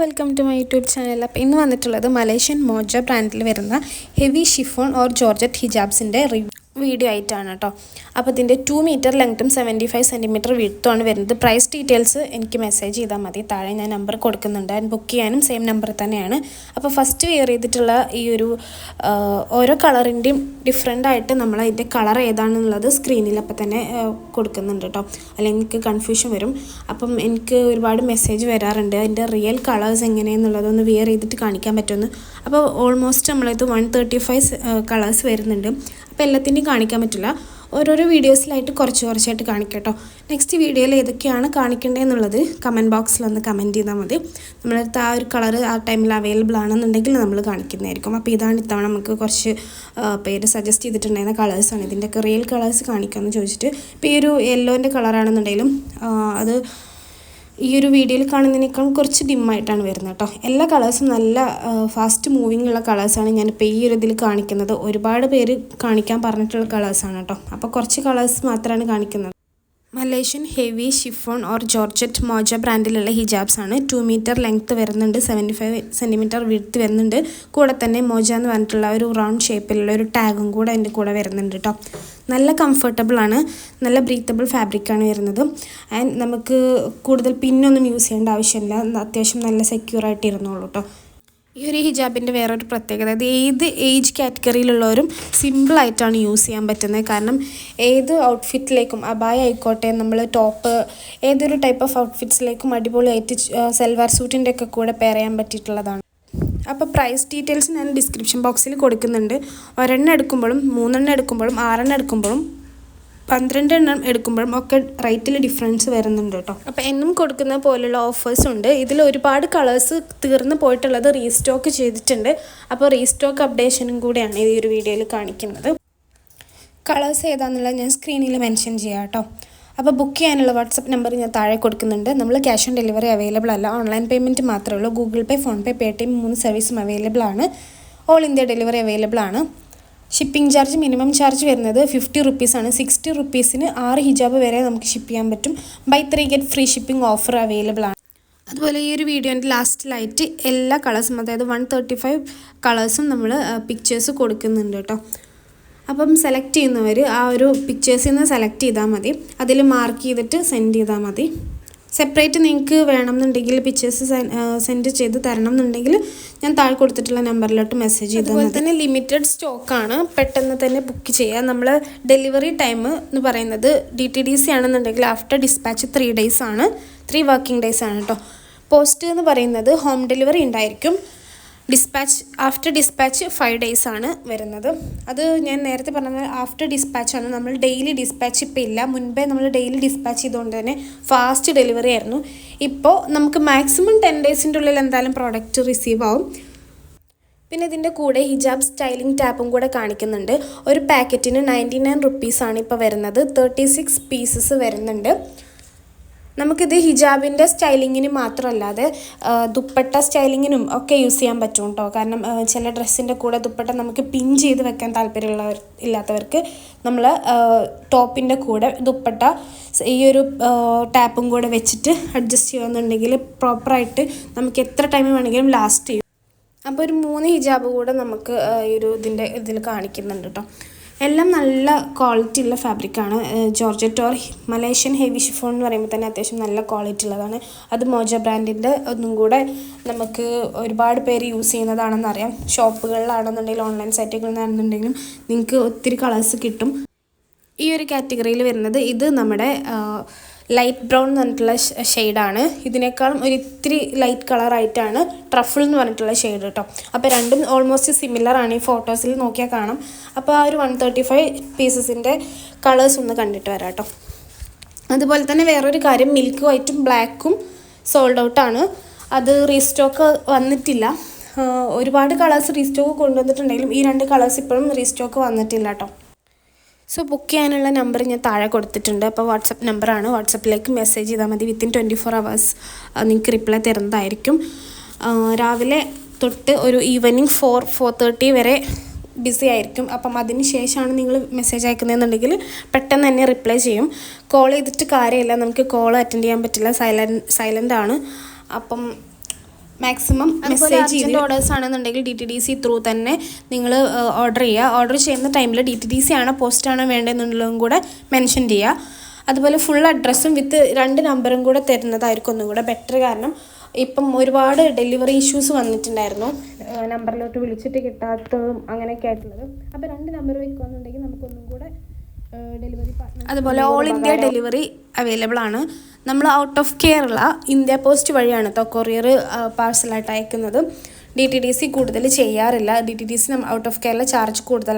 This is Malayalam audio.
Welcome to my YouTube channel. അപ്പോൾ ഇന്ന് വന്നിട്ടുള്ളത് മലേഷ്യൻ മോജ ബ്രാൻഡിൽ വരുന്ന ഹെവി ഷിഫോൺ ഓർ ജോർജറ്റ് ഹിജാബ്സിൻ്റെ വീഡിയോ ആയിട്ടാണ് കേട്ടോ. അപ്പോൾ ഇതിൻ്റെ 2 മീറ്റർ ലെങ്ത്തും 75 സെൻറ്റിമീറ്റർ വിഡ്ത്തുമാണ് വരുന്നത്. പ്രൈസ് ഡീറ്റെയിൽസ് എനിക്ക് മെസ്സേജ് ചെയ്താൽ മതി, താഴെ ഞാൻ നമ്പർ കൊടുക്കുന്നുണ്ട്. ആൻഡ് ബുക്ക് ചെയ്യാനും സെയിം നമ്പർ തന്നെയാണ്. അപ്പോൾ ഫസ്റ്റ് വെയർ ചെയ്തിട്ടുള്ള ഈ ഒരു ഓരോ കളറിൻ്റെയും ഡിഫറെൻ്റ് ആയിട്ട് നമ്മൾ അതിൻ്റെ കളർ ഏതാണെന്നുള്ളത് സ്ക്രീനിൽ അപ്പോൾ തന്നെ കൊടുക്കുന്നുണ്ട് കേട്ടോ, അല്ലെങ്കിൽ എനിക്ക് കൺഫ്യൂഷൻ വരും. അപ്പം എനിക്ക് ഒരുപാട് മെസ്സേജ് വരാറുണ്ട് അതിൻ്റെ റിയൽ കളേഴ്സ് എങ്ങനെയെന്നുള്ളതൊന്ന് വെയർ ചെയ്തിട്ട് കാണിക്കാൻ പറ്റുമെന്ന്. അപ്പോൾ ഓൾമോസ്റ്റ് നമ്മളിത് 135 കളേഴ്സ് വരുന്നുണ്ട്. അപ്പോൾ എല്ലാത്തിൻ്റെയും കാണിക്കാൻ പറ്റില്ല, ഓരോരോ വീഡിയോസിലായിട്ട് കുറച്ചായിട്ട് കാണിക്കാം കേട്ടോ. നെക്സ്റ്റ് വീഡിയോയിൽ ഏതൊക്കെയാണ് കാണിക്കേണ്ടതെന്നുള്ളത് കമൻറ്റ് ബോക്സിലൊന്ന് കമൻറ്റ് ചെയ്താൽ മതി. നമ്മളടുത്ത് ആ ഒരു കളർ ആ ടൈമിൽ അവൈലബിൾ ആണെന്നുണ്ടെങ്കിൽ നമ്മൾ കാണിക്കുന്നതായിരിക്കും. അപ്പോൾ ഇതാണ് ഇത്തവണ നമുക്ക് കുറച്ച് പേര് സജസ്റ്റ് ചെയ്തിട്ടുണ്ടായിരുന്ന കളേഴ്സാണ്. ഇതിൻ്റെയൊക്കെ റിയൽ കളേഴ്സ് കാണിക്കാമെന്ന് ചോദിച്ചിട്ട്. ഇപ്പോൾ ഈ ഒരു യെല്ലോൻ്റെ കളറാണെന്നുണ്ടെങ്കിലും അത് ഈ ഒരു വീഡിയോയിൽ കാണുന്നതിനേക്കാളും കുറച്ച് ഡിമ്മായിട്ടാണ് വരുന്നത് കേട്ടോ. എല്ലാ കളേഴ്സും നല്ല ഫാസ്റ്റ് മൂവിങ് ഉള്ള കളേഴ്സാണ് ഞാനിപ്പോൾ ഈ ഒരു ഇതിൽ കാണിക്കുന്നത്. ഒരുപാട് പേര് കാണിക്കാൻ പറഞ്ഞിട്ടുള്ള കളേഴ്സാണ് കേട്ടോ. അപ്പോൾ കുറച്ച് കളേഴ്സ് മാത്രമാണ് കാണിക്കുന്നത്. Malaysian heavy chiffon or georgette Moja ബ്രാൻഡിലുള്ള ഹിജാബ്സ് ആണ്. 2 മീറ്റർ ലെങ്ത്ത് വരുന്നുണ്ട്, 75 സെൻറ്റിമീറ്റർ വിഡ്ത്ത് വരുന്നുണ്ട്. കൂടെ തന്നെ മോജ എന്ന് പറഞ്ഞിട്ടുള്ള ഒരു റൗണ്ട് ഷേപ്പിലുള്ള ഒരു ടാഗും കൂടെ അതിൻ്റെ കൂടെ വരുന്നുണ്ട് കേട്ടോ. നല്ല കംഫർട്ടബിൾ ആണ്, നല്ല ബ്രീത്തബിൾ ഫാബ്രിക്കാണ് വരുന്നത്. ആൻഡ് നമുക്ക് കൂടുതൽ പിന്നൊന്നും യൂസ് ചെയ്യേണ്ട ആവശ്യമില്ല, അത്യാവശ്യം നല്ല സെക്യൂർ ആയിട്ട് ഇരുന്നോളൂ കേട്ടോ. ഈ ഒരു ഹിജാബിൻ്റെ വേറൊരു പ്രത്യേകത, അത് ഏത് ഏജ് കാറ്റഗറിയിലുള്ളവരും സിമ്പിളായിട്ടാണ് യൂസ് ചെയ്യാൻ പറ്റുന്നത്. കാരണം ഏത് ഔട്ട്ഫിറ്റിലേക്കും, അബായ ആയിക്കോട്ടെ, നമ്മൾ ടോപ്പ്, ഏതൊരു ടൈപ്പ് ഓഫ് ഔട്ട്ഫിറ്റ്സിലേക്കും അടിപൊളിയായിട്ട് സൽവാർ സൂട്ടിൻ്റെ ഒക്കെ കൂടെ പെയർ ചെയ്യാൻ പറ്റിയിട്ടുള്ളതാണ്. അപ്പോൾ പ്രൈസ് ഡീറ്റെയിൽസ് ഞാൻ ഡിസ്ക്രിപ്ഷൻ ബോക്സിൽ കൊടുക്കുന്നുണ്ട്. ഒരെണ്ണം എടുക്കുമ്പോഴും 3 എണ്ണം എടുക്കുമ്പോഴും 6 എണ്ണം എടുക്കുമ്പോഴും 12 എണ്ണം എടുക്കുമ്പോഴും ഒക്കെ റേറ്റിൽ ഡിഫറൻസ് വരുന്നുണ്ട് കേട്ടോ. അപ്പോൾ എന്നും കൊടുക്കുന്ന പോലുള്ള ഓഫേഴ്സ് ഉണ്ട്. ഇതിൽ ഒരുപാട് കളേഴ്സ് തീർന്ന് പോയിട്ടുള്ളത് റീസ്റ്റോക്ക് ചെയ്തിട്ടുണ്ട്. അപ്പോൾ റീസ്റ്റോക്ക് അപ്ഡേഷനും കൂടെയാണ് ഈ ഒരു വീഡിയോയിൽ കാണിക്കുന്നത്. കളേഴ്സ് ഏതാണെന്നുള്ളത് ഞാൻ സ്ക്രീനിൽ മെൻഷൻ ചെയ്യാം കേട്ടോ. അപ്പോൾ ബുക്ക് ചെയ്യാനുള്ള വാട്സപ്പ് നമ്പർ ഞാൻ താഴെ കൊടുക്കുന്നുണ്ട്. നമ്മൾ ക്യാഷ് ഓൺ ഡെലിവറി അവൈലബിൾ അല്ല, ഓൺലൈൻ പേയ്മെൻറ്റ് മാത്രമേ ഉള്ളൂ. ഗൂഗിൾ പേ, ഫോൺ പേ, പേടിഎം 3 സർവീസും അവൈലബിൾ ആണ്. ഓൾ ഇന്ത്യ ഡെലിവറി അവൈലബിൾ ആണ്. ഷിപ്പിംഗ് ചാർജ്, മിനിമം ചാർജ് വരുന്നത് 50 റുപ്പീസാണ്. 60 റുപ്പീസിന് 6 ഹിജാബ് വരെ നമുക്ക് ഷിപ്പ് ചെയ്യാൻ പറ്റും. Buy 3 get free shipping offer available ആണ്. അതുപോലെ ഈ ഒരു വീഡിയോൻ്റെ ലാസ്റ്റിലായിട്ട് എല്ലാ കളേഴ്സും, അതായത് 135 കളേഴ്സും നമ്മൾ പിക്ചേഴ്സ് കൊടുക്കുന്നുണ്ട് കേട്ടോ. അപ്പം സെലക്ട് ചെയ്യുന്നവർ ആ ഒരു പിക്ചേഴ്സിൽ നിന്ന് സെലക്ട് ചെയ്താൽ മതി, അതിൽ മാർക്ക് ചെയ്തിട്ട് സെൻഡ് ചെയ്താൽ മതി. സെപ്പറേറ്റ് നിങ്ങൾക്ക് വേണമെന്നുണ്ടെങ്കിൽ പിക്ചേഴ്സ് സെൻഡ് ചെയ്ത് തരണം എന്നുണ്ടെങ്കിൽ ഞാൻ താഴെ കൊടുത്തിട്ടുള്ള നമ്പറിലോട്ട് മെസ്സേജ് ചെയ്താൽ മതി. അതുപോലെ തന്നെ ലിമിറ്റഡ് സ്റ്റോക്കാണ്, പെട്ടെന്ന് തന്നെ ബുക്ക് ചെയ്യുക. നമ്മൾ ഡെലിവറി ടൈം എന്ന് പറയുന്നത് DTDC ആണെന്നുണ്ടെങ്കിൽ ആഫ്റ്റർ ഡിസ്പാച്ച് 3 ഡേയ്സ് ആണ്, 3 വർക്കിംഗ് ഡേയ്സ് ആണ് കേട്ടോ. പോസ്റ്റ് എന്ന് പറയുന്നത് ഹോം ഡെലിവറി ഉണ്ടായിരിക്കും. ആഫ്റ്റർ ഡിസ്പാച്ച് 5 ഡേയ്സ് ആണ് വരുന്നത്. അത് ഞാൻ നേരത്തെ പറഞ്ഞത് ആഫ്റ്റർ ഡിസ്പാച്ചാണ്. നമ്മൾ ഡെയിലി ഡിസ്പാച്ച് ഇപ്പോൾ ഇല്ല. മുൻപേ നമ്മൾ ഡെയിലി ഡിസ്പാച്ച് ചെയ്തുകൊണ്ട് തന്നെ ഫാസ്റ്റ് ഡെലിവറി ആയിരുന്നു. ഇപ്പോൾ നമുക്ക് മാക്സിമം 10 ഡേയ്സിൻ്റെ ഉള്ളിൽ എന്തായാലും പ്രോഡക്റ്റ് റിസീവ് ആവും. പിന്നെ ഇതിൻ്റെ കൂടെ ഹിജാബ് സ്റ്റൈലിംഗ് ടാപ്പും കൂടെ കാണിക്കുന്നുണ്ട്. ഒരു പാക്കറ്റിന് 99 റുപ്പീസാണ് ഇപ്പോൾ വരുന്നത്. 36 പീസസ് വരുന്നുണ്ട്. നമുക്കിത് ഹിജാബിൻ്റെ സ്റ്റൈലിങ്ങിന് മാത്രമല്ലാതെ ദുപ്പട്ട സ്റ്റൈലിങ്ങിനും ഒക്കെ യൂസ് ചെയ്യാൻ പറ്റും കേട്ടോ. കാരണം ചില ഡ്രസ്സിൻ്റെ കൂടെ ദുപ്പട്ട നമുക്ക് പിൻ ചെയ്ത് വെക്കാൻ ഇല്ലാത്തവർക്ക് നമ്മൾ ടോപ്പിൻ്റെ കൂടെ ദുപ്പട്ട ഈ ഒരു ടാപ്പും കൂടെ വെച്ചിട്ട് അഡ്ജസ്റ്റ് ചെയ്യുകയെന്നുണ്ടെങ്കിൽ പ്രോപ്പറായിട്ട് നമുക്ക് എത്ര ടൈം വേണമെങ്കിലും ലാസ്റ്റ് ചെയ്യും. അപ്പോൾ ഒരു 3 ഹിജാബ് കൂടെ നമുക്ക് ഈ ഒരു ഇതിൽ കാണിക്കുന്നുണ്ട് കേട്ടോ. എല്ലാം നല്ല ക്വാളിറ്റി ഉള്ള ഫാബ്രിക്കാണ്. Georgette or Malaysian heavy chiffon എന്ന് പറയുമ്പോൾ തന്നെ അത്യാവശ്യം നല്ല ക്വാളിറ്റി ഉള്ളതാണ്. അത് മോജ ബ്രാൻഡിൻ്റെ ഒന്നും കൂടെ നമുക്ക് ഒരുപാട് പേര് യൂസ് ചെയ്യുന്നതാണെന്നറിയാം. ഷോപ്പുകളിലാണെന്നുണ്ടെങ്കിലും ഓൺലൈൻ സൈറ്റുകളിലാണെന്നുണ്ടെങ്കിലും നിങ്ങൾക്ക് ഒത്തിരി കളേഴ്സ് കിട്ടും. ഈ ഒരു കാറ്റഗറിയിൽ വരുന്നത് ഇത് നമ്മുടെ ലൈറ്റ് ബ്രൗൺ എന്ന് പറഞ്ഞിട്ടുള്ള ഷെയ്ഡാണ്. ഇതിനേക്കാളും ഒരിത്തിരി ലൈറ്റ് കളറായിട്ടാണ് ട്രഫിൾ എന്ന് പറഞ്ഞിട്ടുള്ള ഷെയ്ഡ് കേട്ടോ. അപ്പോൾ രണ്ടും ഓൾമോസ്റ്റ് സിമിലറാണ്, ഈ ഫോട്ടോസിൽ നോക്കിയാൽ കാണാം. അപ്പോൾ ആ ഒരു 135 പീസസിൻ്റെ കളേഴ്സ് ഒന്ന് കണ്ടിട്ട് വരാം കേട്ടോ. അതുപോലെ തന്നെ വേറൊരു കാര്യം, മിൽക്ക് വൈറ്റും ബ്ലാക്കും സോൾഡ് ഔട്ടാണ്. അത് റീസ്റ്റോക്ക് വന്നിട്ടില്ല. ഒരുപാട് കളേഴ്സ് റീസ്റ്റോക്ക് കൊണ്ടുവന്നിട്ടുണ്ടെങ്കിലും ഈ 2 കളേഴ്സ് ഇപ്പോഴും റീസ്റ്റോക്ക് വന്നിട്ടില്ല കേട്ടോ. സോ ബുക്ക് ചെയ്യാനുള്ള നമ്പർ ഞാൻ താഴെ കൊടുത്തിട്ടുണ്ട്. അപ്പോൾ വാട്സപ്പ് നമ്പറാണ്, വാട്സപ്പിലേക്ക് മെസ്സേജ് ചെയ്താൽ മതി. വിത്തിൻ 24 hours നിങ്ങൾക്ക് റിപ്ലൈ തരുന്നതായിരിക്കും. രാവിലെ തൊട്ട് ഒരു ഈവനിങ് 4-4:30 വരെ ബിസി ആയിരിക്കും. അപ്പം അതിന് ശേഷമാണ് നിങ്ങൾ മെസ്സേജ് അയക്കുന്നതെന്നുണ്ടെങ്കിൽ പെട്ടെന്ന് തന്നെ റിപ്ലൈ ചെയ്യും. കോൾ ചെയ്തിട്ട് കാര്യമില്ല, നമുക്ക് കോൾ അറ്റൻഡ് ചെയ്യാൻ പറ്റില്ല, സൈലൻ്റ് ആണ്. അപ്പം മാക്സിമം മെസ്സേജ് അർജൻറ്റ് ഓർഡേഴ്സ് ആണെന്നുണ്ടെങ്കിൽ DTDC ത്രൂ തന്നെ നിങ്ങൾ ഓർഡർ ചെയ്യുക. ഓർഡർ ചെയ്യുന്ന ടൈമിൽ DTDC ആണോ പോസ്റ്റാണോ വേണ്ടതെന്നുള്ളതും കൂടെ മെൻഷൻ ചെയ്യുക. അതുപോലെ ഫുൾ അഡ്രസ്സും വിത്ത് 2 നമ്പറും കൂടെ തരുന്നതായിരിക്കും ഒന്നും കൂടെ ബെറ്റർ. കാരണം ഇപ്പം ഒരുപാട് ഡെലിവറി ഇഷ്യൂസ് വന്നിട്ടുണ്ടായിരുന്നു, നമ്പറിലോട്ട് വിളിച്ചിട്ട് കിട്ടാത്തതും അങ്ങനെയൊക്കെ ആയിട്ടുള്ളത്. അപ്പോൾ 2 നമ്പർ വെക്കുകയെന്നുണ്ടെങ്കിൽ നമുക്കൊന്നും കൂടെ ഡെലിവറി പാർട്ട്നർ. അതുപോലെ ഓൾ ഇന്ത്യ ഡെലിവറി അവൈലബിൾ ആണ്. നമ്മൾ out of Kerala India post വഴിയാണ് കേട്ടോ കൊറിയർ പാഴ്സലായിട്ട് അയക്കുന്നത്. DTDC കൂടുതൽ ചെയ്യാറില്ല. DTDC out of Kerala charge കൂടുതലാണ്.